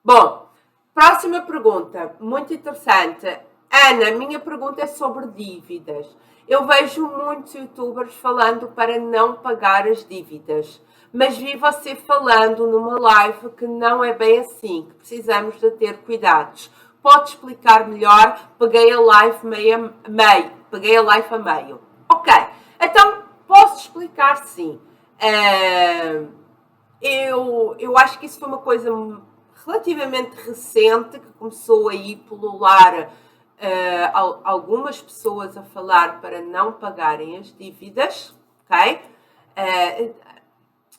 Bom, próxima pergunta, muito interessante. Ana, minha pergunta é sobre dívidas. Eu vejo muitos youtubers falando para não pagar as dívidas, mas vi você falando numa live que não é bem assim, que precisamos de ter cuidados. Pode explicar melhor? Peguei a live a meio. Ok, então posso explicar sim. Eu acho que isso foi uma coisa relativamente recente que começou aí pulular algumas pessoas a falar para não pagarem as dívidas, ok?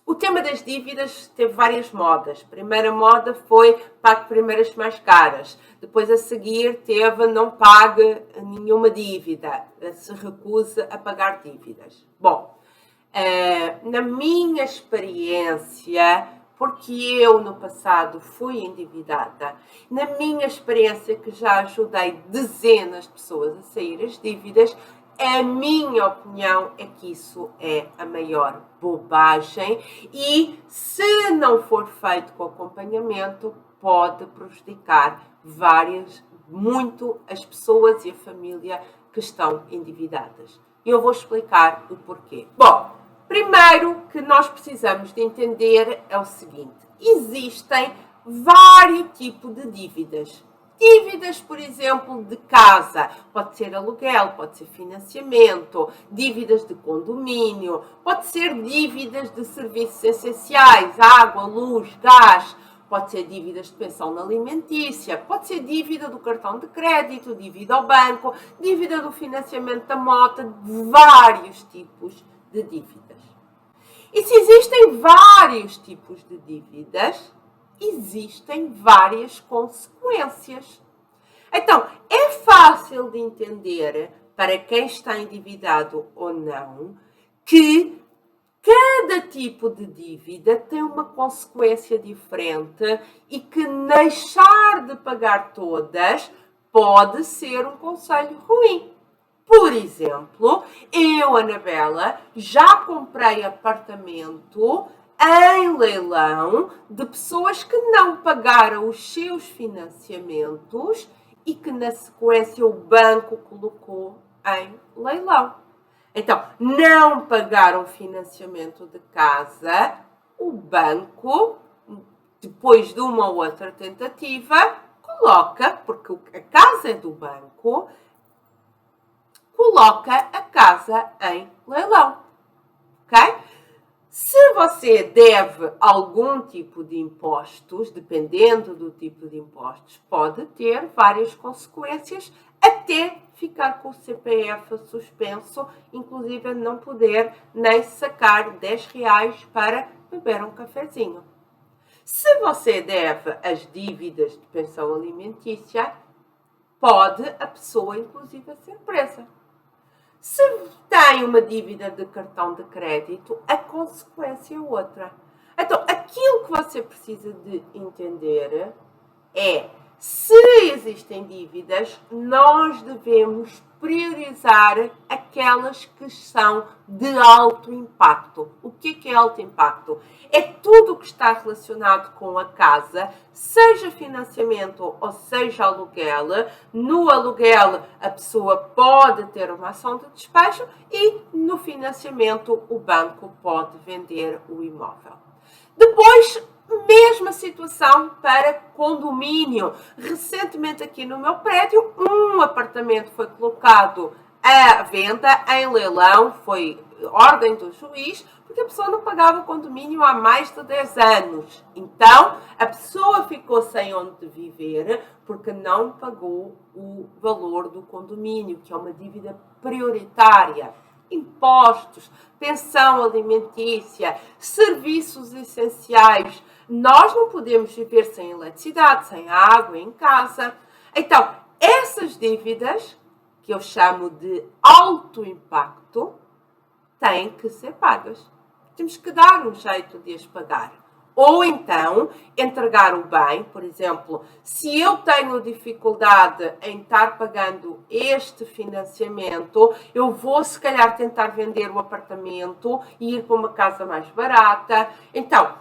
O tema das dívidas teve várias modas. A primeira moda foi pague primeiro as mais caras. Depois, a seguir, teve não pague nenhuma dívida. Se recuse a pagar dívidas. Bom, na minha experiência, porque eu no passado fui endividada, na minha experiência que já ajudei dezenas de pessoas a sair as dívidas, a minha opinião é que isso é a maior bobagem e, se não for feito com acompanhamento, pode prejudicar muito as pessoas e a família que estão endividadas. E eu vou explicar o porquê. Bom, primeiro que nós precisamos de entender é o seguinte: existem vários tipos de dívidas. Dívidas, por exemplo, de casa, pode ser aluguel, pode ser financiamento, dívidas de condomínio, pode ser dívidas de serviços essenciais, água, luz, gás, pode ser dívidas de pensão alimentícia, pode ser dívida do cartão de crédito, dívida ao banco, dívida do financiamento da moto, vários tipos de dívidas. E se existem vários tipos de dívidas, existem várias consequências. Então, é fácil de entender, para quem está endividado ou não, que cada tipo de dívida tem uma consequência diferente e que deixar de pagar todas pode ser um conselho ruim. Por exemplo, eu, Anabela, já comprei apartamento em leilão de pessoas que não pagaram os seus financiamentos e que na sequência o banco colocou em leilão. Então, não pagaram o financiamento de casa, o banco, depois de uma ou outra tentativa, coloca, porque a casa é do banco, coloca a casa em leilão, ok? Se você deve algum tipo de impostos, dependendo do tipo de impostos, pode ter várias consequências, até ficar com o CPF suspenso, inclusive não poder nem sacar 10 reais para beber um cafezinho. Se você deve as dívidas de pensão alimentícia, pode a pessoa, inclusive, ser presa. Se tem uma dívida de cartão de crédito, a consequência é outra. Então, aquilo que você precisa de entender é: se existem dívidas, nós devemos priorizar aquelas que são de alto impacto. O que é alto impacto? É tudo o que está relacionado com a casa, seja financiamento ou seja aluguel. No aluguel, a pessoa pode ter uma ação de despejo e no financiamento, o banco pode vender o imóvel. Depois, mesma situação para condomínio. Recentemente aqui no meu prédio, um apartamento foi colocado à venda em leilão, foi ordem do juiz, porque a pessoa não pagava o condomínio há mais de 10 anos. Então, a pessoa ficou sem onde viver porque não pagou o valor do condomínio, que é uma dívida prioritária. Impostos, pensão alimentícia, serviços essenciais. Nós não podemos viver sem eletricidade, sem água em casa. Então, essas dívidas, que eu chamo de alto impacto, têm que ser pagas. Temos que dar um jeito de as pagar. Ou então, entregar o bem, por exemplo, se eu tenho dificuldade em estar pagando este financiamento, eu vou se calhar tentar vender o apartamento e ir para uma casa mais barata. Então,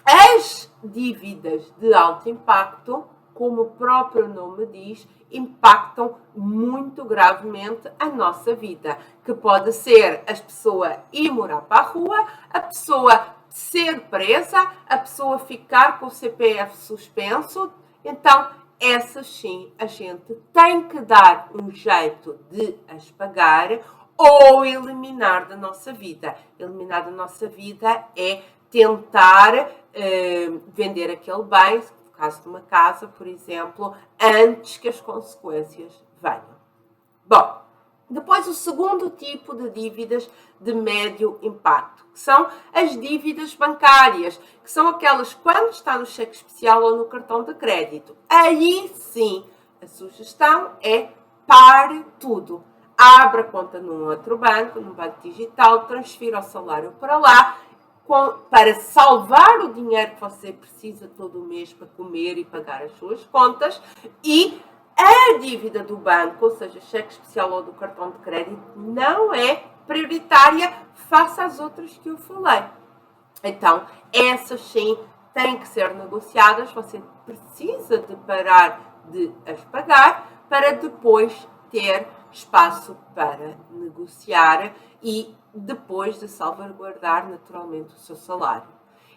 As dívidas de alto impacto, como o próprio nome diz, impactam muito gravemente a nossa vida, que pode ser a pessoa ir morar para a rua, a pessoa ser presa, a pessoa ficar com o CPF suspenso. Então, essas sim, a gente tem que dar um jeito de as pagar ou eliminar da nossa vida. Eliminar da nossa vida é tentar vender aquele bem, no caso de uma casa, por exemplo, antes que as consequências venham. Bom, depois o segundo tipo de dívidas de médio impacto, que são as dívidas bancárias, que são aquelas quando está no cheque especial ou no cartão de crédito. Aí sim, a sugestão é pare tudo. Abra conta num outro banco, num banco digital, transfira o salário para lá, para salvar o dinheiro que você precisa todo mês para comer e pagar as suas contas, e a dívida do banco, ou seja, cheque especial ou do cartão de crédito, não é prioritária face às outras que eu falei. Então, essas sim têm que ser negociadas, você precisa de parar de as pagar para depois ter espaço para negociar e depois de salvaguardar naturalmente o seu salário.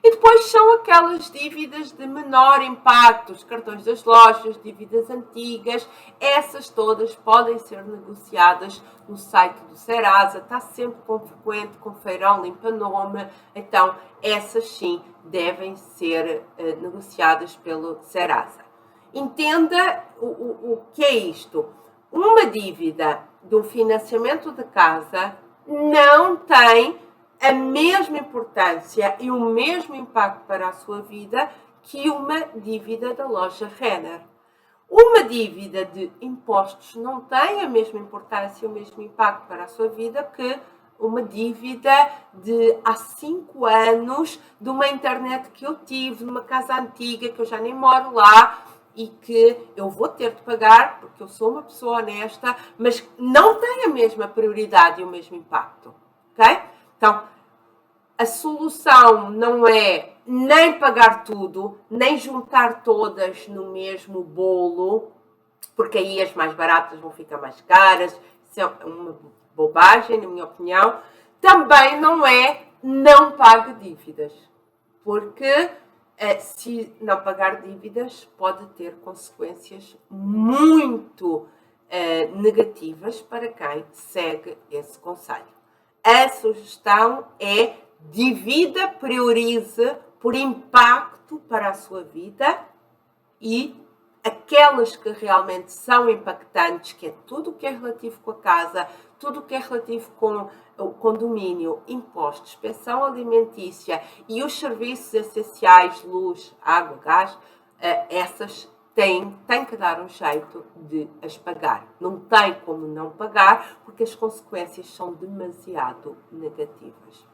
E depois são aquelas dívidas de menor impacto, os cartões das lojas, dívidas antigas, essas todas podem ser negociadas no site do Serasa, está sempre frequente com feirão limpa-nome, então essas sim devem ser negociadas pelo Serasa. Entenda o que é isto. Uma dívida de um financiamento de casa não tem a mesma importância e o mesmo impacto para a sua vida que uma dívida da loja Renner. Uma dívida de impostos não tem a mesma importância e o mesmo impacto para a sua vida que uma dívida de há 5 anos de uma internet que eu tive, numa casa antiga que eu já nem moro lá e que eu vou ter de pagar porque eu sou uma pessoa honesta, mas não tem a mesma prioridade e o mesmo impacto, ok? Então, a solução não é nem pagar tudo, nem juntar todas no mesmo bolo, porque aí as mais baratas vão ficar mais caras. Isso é uma bobagem, na minha opinião. Também não é não pague dívidas, porque se não pagar dívidas pode ter consequências muito negativas para quem segue esse conselho. A sugestão é divida, priorize por impacto para a sua vida e aquelas que realmente são impactantes, que é tudo o que é relativo com a casa, tudo o que é relativo com o condomínio, impostos, pensão alimentícia e os serviços essenciais, luz, água, gás, essas tem que dar um jeito de as pagar. Não tem como não pagar, porque as consequências são demasiado negativas.